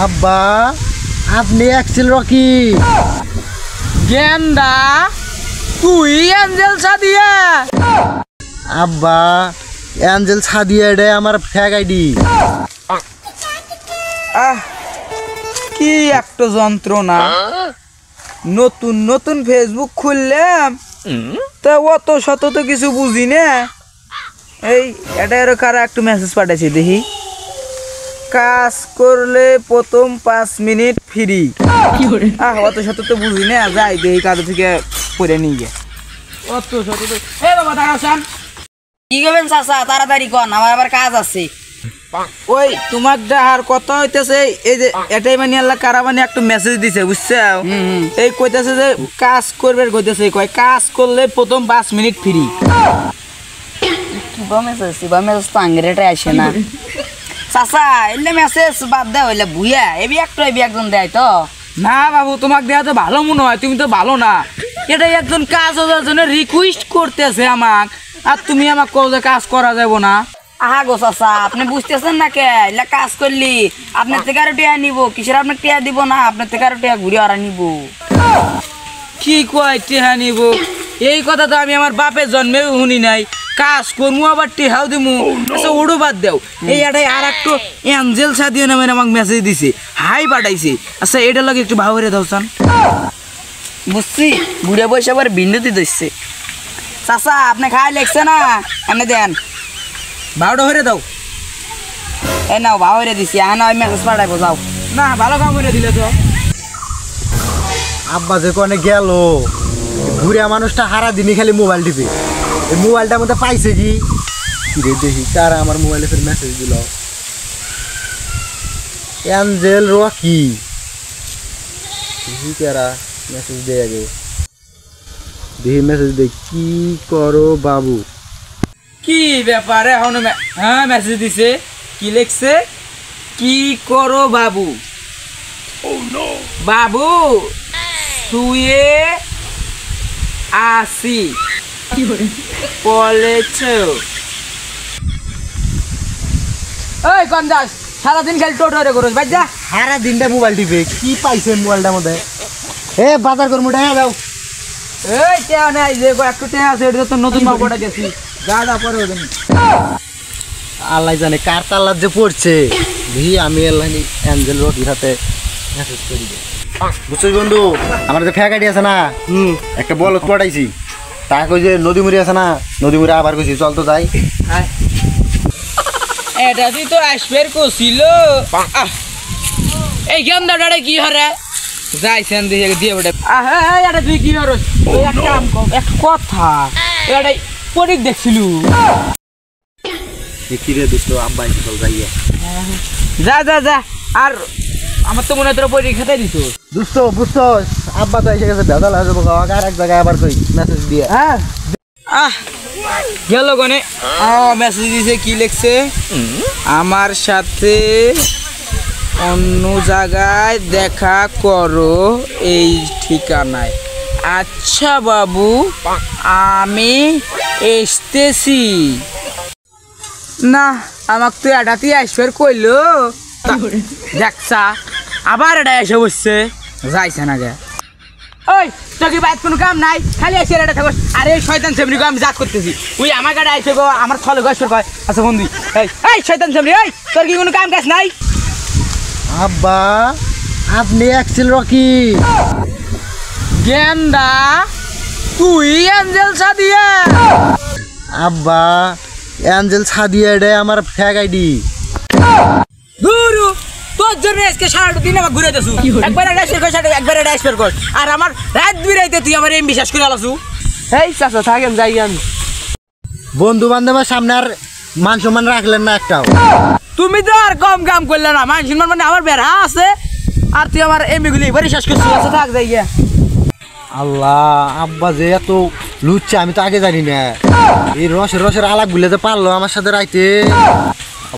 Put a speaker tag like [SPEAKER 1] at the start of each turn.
[SPEAKER 1] আব্বা আপনি Excel Rocky
[SPEAKER 2] গেন্দা তুই এঞ্জেল সাদিয়া
[SPEAKER 1] আব্বা এঞ্জেল সাদিয়া রে আমার ফেক আইডি
[SPEAKER 2] কি একটা যন্ত্রণা নতুন নতুন ফেসবুক খুললাম তা অত শত তো কিছু বুঝি না এই এটার কারা একটু মেসেজ পাঠাইছি দেখি কাজ করলে প্রথম 5 মিনিট ফ্রি অত শত তো বুঝি না যাই দেখি কারো থেকে পড়ে নিয়ে গে অত শত তো এ বাবা দাঁড়াও
[SPEAKER 3] কি করবেন চাচা তাড়াতাড়ি কন আমার আবার কাজ আছে
[SPEAKER 2] ওই তোমার দেখার কথা হইতেছে এই যে এটাই মানে আল্লাহ কারা মানে একটা মেসেজ দিছে বুঝছো এই কইতেছে যে কাজ করবে কইতেছে কয় কাজ করলে প্রথম 5 মিনিট ফ্রি
[SPEAKER 3] কিবা মেসেজ তো আঙ্গেরেটে আসে না চাচা এলে মেসেজ বাদ দেয় হইলে বুয়া এবি একজন দেয় তো
[SPEAKER 2] না বাবু তোমাকে দেওয়া তো ভালো মনে হয় তুমি তো ভালো না এটা একজন কাজ হওয়ার জন্য রিকোয়েস্ট করতেছে আমাক আর তুমি আমাকে কও যে কাজ করা যাবো না
[SPEAKER 3] আহা গো চাচা আপনি বুঝতেছেন না কে এলা কাজ করলি আপনার থেকে আরো টিয়া নিবো কিসের আপনার টিয়া দিব না আপনার থেকে আরো টিয়া ঘুরে আরা নিবো
[SPEAKER 2] কি কয় টিহা নিব এই কথা তো আমি আমার বাপের জন্মেও শুনি নাই কাজ করমু আবার টিহাও দিমু আচ্ছা ওড়ো বাদ দেও এই এটাই আর একটু এঞ্জেল সাদিয়া নামে আমাকে মেসেজ দিছে হাই পাঠাইছে আচ্ছা এটা লাগে একটু ভাবরে দাও চান
[SPEAKER 3] বুঝছি ঘুরে বসে আবার বিন্দুতি দিচ্ছে চাচা আপনি খাই লেগছে না এনে দেন
[SPEAKER 2] ভাওটা হরে দাও
[SPEAKER 3] এই নাও ভাওরে দিছি আনা ওই মেসেজ পাঠাইবো যাও
[SPEAKER 2] না ভালো কাম করে দিলে তো
[SPEAKER 1] আব্বা যে কোনে গেল ঘুরে মানুষটা হারা দিনই খালি মোবাইল টিপে এই মোবাইলটার মধ্যে পাইছে কি রে দেখি কারা আমার মোবাইলে ফের মেসেজ দিল এঞ্জেল রকি দেখি কারা মেসেজ দেয় আগে দেখি মেসেজ দে কি করো বাবু
[SPEAKER 2] কি ব্যাপার এখন হ্যাঁ মেসেজ দিছে কি লিখছে কি করো বাবু বাবু শুয়ে আসি বলেছ ওই গন্দাস সারাদিন খালি টোটো করো ভাই যা
[SPEAKER 1] সারা দিনটা মোবাইল টিপে কি পাইছে মোবাইলটার মধ্যে এ বাজার করবো টাকা দাও
[SPEAKER 2] এই টেয়া নাই যে একটু টেয়া আছে এটা তো নতুন ভাব কটা গেছি যা যা পরে ওদের
[SPEAKER 1] আল্লাহ জানে কার তাল্লার যে পড়ছে দেখি আমি আল্লাহ এঞ্জেল রকির হাতে মেসেজ করি বুঝছিস বন্ধু আমার যে ফ্যাক আইডি আছে না একটা বলত পড়াইছি তা কই যে নদীমুড়ি আছে না নদীমুড়ি আবার কইছি চল তো যাই
[SPEAKER 2] এটা তুই তো আসবের কছিল এই গেমদাটা কি হরে যাইছেন দিয়ে দিয়ে বটে এটা তুই কি হরস এক কাম কর এক কথা এটা পরিক দেখছিলু
[SPEAKER 1] কি রে দোস্ত আব্বা এসে চল যাইয়া
[SPEAKER 2] যা যা যা আর আমার তো মনে হয় তোর পরীক্ষাতে দিত
[SPEAKER 1] দোস্ত বুঝছো আব্বা তো এসে গেছে ভেজাল হয়ে যাবো আর এক জায়গায় আবার কই মেসেজ দিয়ে
[SPEAKER 2] হ্যাঁ গেল গনে মেসেজ দিছে কি লিখছে আমার সাথে অন্য জায়গায় দেখা করো এই ঠিকানায় আচ্ছা বাবু আমি এসতেছি না আমাকে তো এটাতেই আসবার কইলো দেখছা আবার এটা এসে বসছে যাইছে না গে ওই তোর কি বাইক কোনো কাম নাই খালি এসে এটা থাকো আরে শয়তান সেমনি আমি জাত করতেছি ওই আমার গাড়ি আইসে গো আমার ছলে গেছে কয় আচ্ছা বন্ধু এই শয়তান সেমনি এই তোর কি কোনো কাম কাজ নাই
[SPEAKER 1] আব্বা আপনি এক্সেল রকি
[SPEAKER 2] গেন্দা তুই এঞ্জেল সাদিয়া
[SPEAKER 1] আব্বা এঞ্জেল সাদিয়া রে আমার ফ্যাক আইডি
[SPEAKER 2] গুরু তোর জন্য আজকে সারাটা দিন আমার ঘুরে দেছু একবার ড্যাশের কর একবার ড্যাশের কর আর আমার রাত বিরাইতে তুই আমার এম বিশ্বাস করে আলাসু এই চাচা থাকেন যাই আমি
[SPEAKER 1] বন্ধু বান্ধবের সামনে আর মান সম্মান রাখলেন না একটাও
[SPEAKER 2] তুমি তো আর কম কাম করলে না মান সম্মান মানে আমার বেড়া আছে আর তুই আমার এম গুলি এবারে শেষ করছিস আচ্ছা থাক যাই গিয়া
[SPEAKER 1] আল্লাহ আব্বা যে এত লুচ্ছে আমি তো আগে জানি না এই রসের আলাপ গুলে যে পারলো আমার সাথে রাইতে